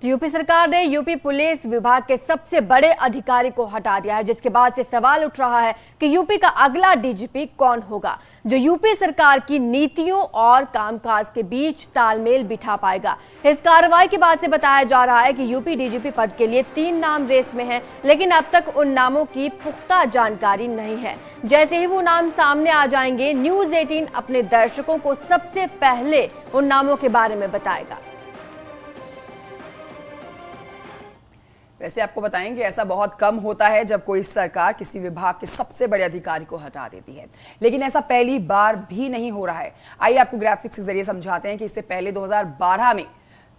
UP सरकार ने UP police विभाग के सबसे बड़े अधिकारी को हटा दिया है, जिसके बाद से सवाल उठ रहा है कि यूपी का अगला डीजीपी कौन होगा, जो यूपी सरकार की नीतियों और कामकाज के बीच तालमेल बिठा पाएगा। इस कार्रवाई के बाद से बताया जा रहा है कि यूपी डीजीपी पद के लिए 3 नाम रेस में हैं, लेकिन अब तक उन नामों की पुख्ता जानकारी नहीं है। जैसे ही वो नाम सामने आ जाएंगे, न्यूज़ 18 अपने दर्शकों को सबसे पहले उन नामों के बारे में बताएगा। वैसे आपको बताएं कि ऐसा बहुत कम होता है जब कोई सरकार किसी विभाग के सबसे बड़े अधिकारी को हटा देती है, लेकिन ऐसा पहली बार भी नहीं हो रहा है। आइए आपको ग्राफिक्स के जरिए समझाते हैं कि इससे पहले 2012 में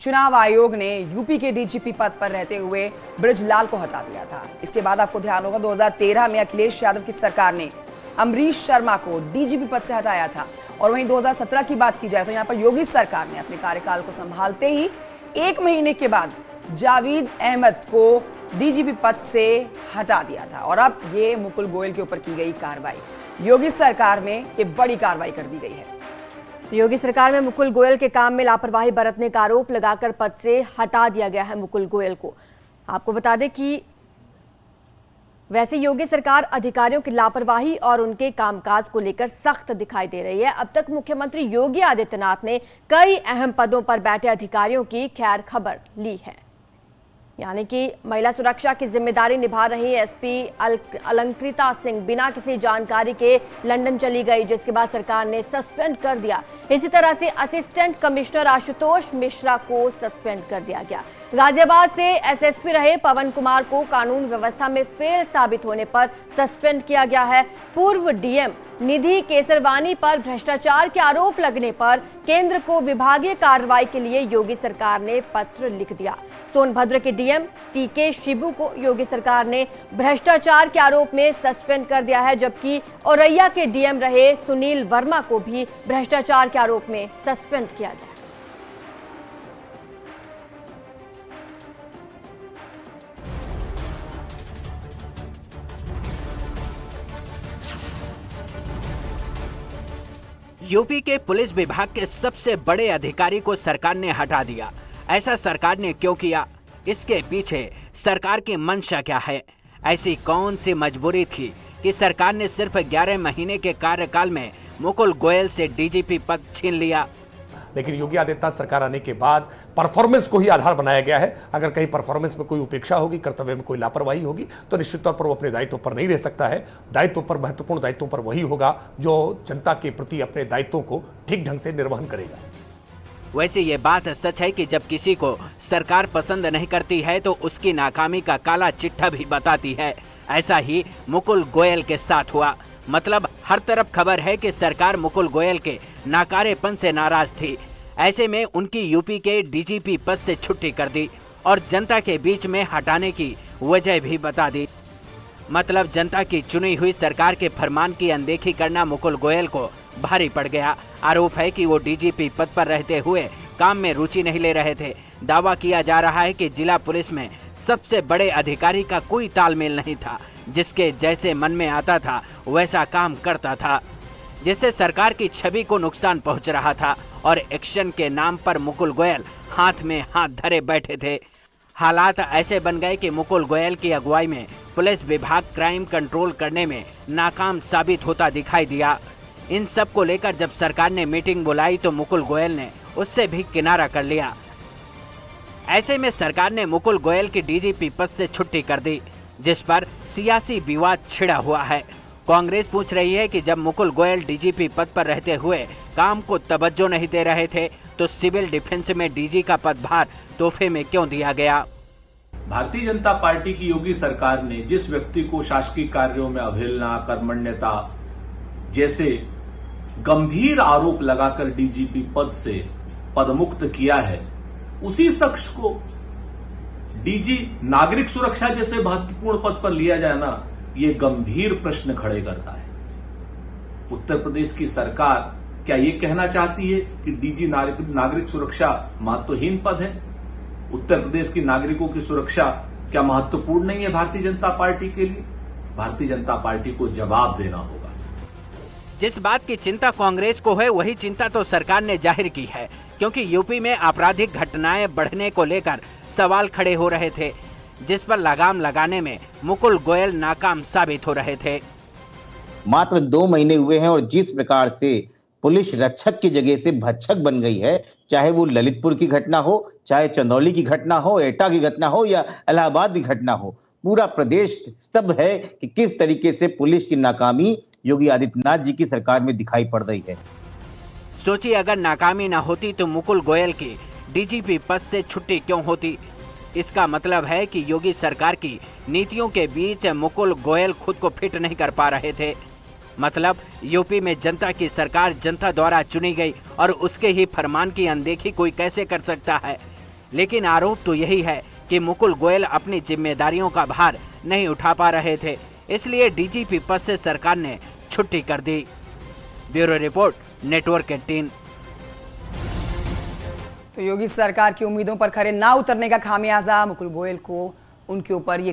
चुनाव आयोग ने यूपी के डीजीपी पद पर रहते हुए बृजलाल को हटा दिया था। इसके बाद आपको ध्यान होगा 2013 में अखिलेश यादव की सरकार ने अमरीश शर्मा को डीजीपी पद से हटाया था। और वहीं 2017 की बात की जाए तो यहाँ पर योगी सरकार ने अपने कार्यकाल को संभालते ही 1 महीने के बाद जावेद अहमद को डीजीपी पद से हटा दिया था। और अब ये मुकुल गोयल के ऊपर की गई कार्रवाई, योगी सरकार में ये बड़ी कार्रवाई कर दी गई है। तो योगी सरकार में मुकुल गोयल के काम में लापरवाही बरतने का आरोप लगाकर पद से हटा दिया गया है मुकुल गोयल को। आपको बता दें कि वैसे योगी सरकार अधिकारियों की लापरवाही और उनके कामकाज को लेकर सख्त दिखाई दे रही है। अब तक मुख्यमंत्री योगी आदित्यनाथ ने कई अहम पदों पर बैठे अधिकारियों की खैर खबर ली है, यानी कि महिला सुरक्षा की जिम्मेदारी निभा रही एसपी अलंकृता सिंह बिना किसी जानकारी के लंदन चली गई, जिसके बाद सरकार ने सस्पेंड कर दिया। इसी तरह से असिस्टेंट कमिश्नर आशुतोष मिश्रा को सस्पेंड कर दिया गया। गाजियाबाद से एसएसपी रहे पवन कुमार को कानून व्यवस्था में फेल साबित होने पर सस्पेंड किया गया है। पूर्व डीएम निधि केसरवानी पर भ्रष्टाचार के आरोप लगने पर केंद्र को विभागीय कार्रवाई के लिए योगी सरकार ने पत्र लिख दिया। सोनभद्र के डीएम टीके शिबू को योगी सरकार ने भ्रष्टाचार के आरोप में सस्पेंड कर दिया है, जबकि औरैया के डीएम रहे सुनील वर्मा को भी भ्रष्टाचार के आरोप में सस्पेंड किया गया। यूपी के पुलिस विभाग के सबसे बड़े अधिकारी को सरकार ने हटा दिया। ऐसा सरकार ने क्यों किया? इसके पीछे सरकार की मंशा क्या है? ऐसी कौन सी मजबूरी थी कि सरकार ने सिर्फ 11 महीने के कार्यकाल में मुकुल गोयल से डीजीपी पद छीन लिया? लेकिन योगी आदित्यनाथ सरकार आने के बाद परफॉर्मेंस को ही आधार बनाया गया है। अगर कहीं परफॉर्मेंस में कोई उपेक्षा होगी, कर्तव्य में कोई लापरवाही होगी, तो निश्चित तौर पर वो अपने दायित्व पर नहीं रह सकता है। दायित्व पर, महत्वपूर्ण दायित्वों पर वही होगा जो जनता के प्रति अपने दायित्वों को ठीक ढंग से निर्वहन करेगा। वैसे ये बात सच है कि जब किसी को सरकार पसंद नहीं करती है तो उसकी नाकामी का काला चिट्ठा भी बताती है। ऐसा ही मुकुल गोयल के साथ हुआ। मतलब हर तरफ खबर है कि सरकार मुकुल गोयल के नाकारेपन से नाराज थी। ऐसे में उनकी यूपी के डीजीपी पद से छुट्टी कर दी और जनता के बीच में हटाने की वजह भी बता दी। मतलब जनता की चुनी हुई सरकार के फरमान की अनदेखी करना मुकुल गोयल को भारी पड़ गया। आरोप है कि वो डीजीपी पद पर रहते हुए काम में रुचि नहीं ले रहे थे। दावा किया जा रहा है कि जिला पुलिस में सबसे बड़े अधिकारी का कोई तालमेल नहीं था, जिसके जैसे मन में आता था वैसा काम करता था, जिससे सरकार की छवि को नुकसान पहुंच रहा था। और एक्शन के नाम पर मुकुल गोयल हाथ में हाथ धरे बैठे थे। हालात ऐसे बन गए कि मुकुल गोयल की अगुवाई में पुलिस विभाग क्राइम कंट्रोल करने में नाकाम साबित होता दिखाई दिया। इन सब को लेकर जब सरकार ने मीटिंग बुलाई तो मुकुल गोयल ने उससे भी किनारा कर लिया। ऐसे में सरकार ने मुकुल गोयल की डीजीपी पद से छुट्टी कर दी, जिस पर सियासी विवाद छिड़ा हुआ है। कांग्रेस पूछ रही है कि जब मुकुल गोयल डीजीपी पद पर रहते हुए काम को तवज्जो नहीं दे रहे थे तो सिविल डिफेंस में डीजी का पदभार तोहफे में क्यों दिया गया? भारतीय जनता पार्टी की योगी सरकार ने जिस व्यक्ति को शासकीय कार्यों में अवहेलना, कर्मण्यता जैसे गंभीर आरोप लगाकर डीजीपी पद से पदमुक्त किया है, उसी शख्स को डीजी नागरिक सुरक्षा जैसे महत्वपूर्ण पद पर लिया जाए ना, ये गंभीर प्रश्न खड़े करता है। उत्तर प्रदेश की सरकार क्या ये कहना चाहती है कि डीजी नागरिक सुरक्षा महत्वहीन पद है? उत्तर प्रदेश की नागरिकों की सुरक्षा क्या महत्वपूर्ण नहीं है भारतीय जनता पार्टी के लिए? भारतीय जनता पार्टी को जवाब देना होगा। जिस बात की चिंता कांग्रेस को है वही चिंता तो सरकार ने जाहिर की है, क्योंकि यूपी में आपराधिक घटनाएं बढ़ने को लेकर सवाल खड़े हो रहे थे, जिस पर लगाम लगाने में मुकुल गोयल नाकाम साबित हो रहे थे। मात्र 2 महीने हुए हैं और जिस प्रकार से पुलिस रक्षक की जगह से भक्षक बन गई है, चाहे वो ललितपुर की घटना हो, चाहे चंदौली की घटना हो, एटा की घटना हो या इलाहाबाद की घटना हो, पूरा प्रदेश स्तब्ध है कि किस तरीके से पुलिस की नाकामी योगी आदित्यनाथ जी की सरकार में दिखाई पड़ रही है। सोचिए, अगर नाकामी ना होती तो मुकुल गोयल की डीजीपी पद से छुट्टी क्यों होती? इसका मतलब है कि योगी सरकार की नीतियों के बीच मुकुल गोयल खुद को फिट नहीं कर पा रहे थे। मतलब यूपी में जनता की सरकार जनता द्वारा चुनी गई और उसके ही फरमान की अनदेखी कोई कैसे कर सकता है? लेकिन आरोप तो यही है कि मुकुल गोयल अपनी जिम्मेदारियों का भार नहीं उठा पा रहे थे, इसलिए डीजीपी पद से सरकार ने छुट्टी कर दी। Bureau report, network 18। तो योगी सरकार की उम्मीदों पर खरे ना उतरने का खामियाजा मुकुल गोयल को उनके ऊपर ये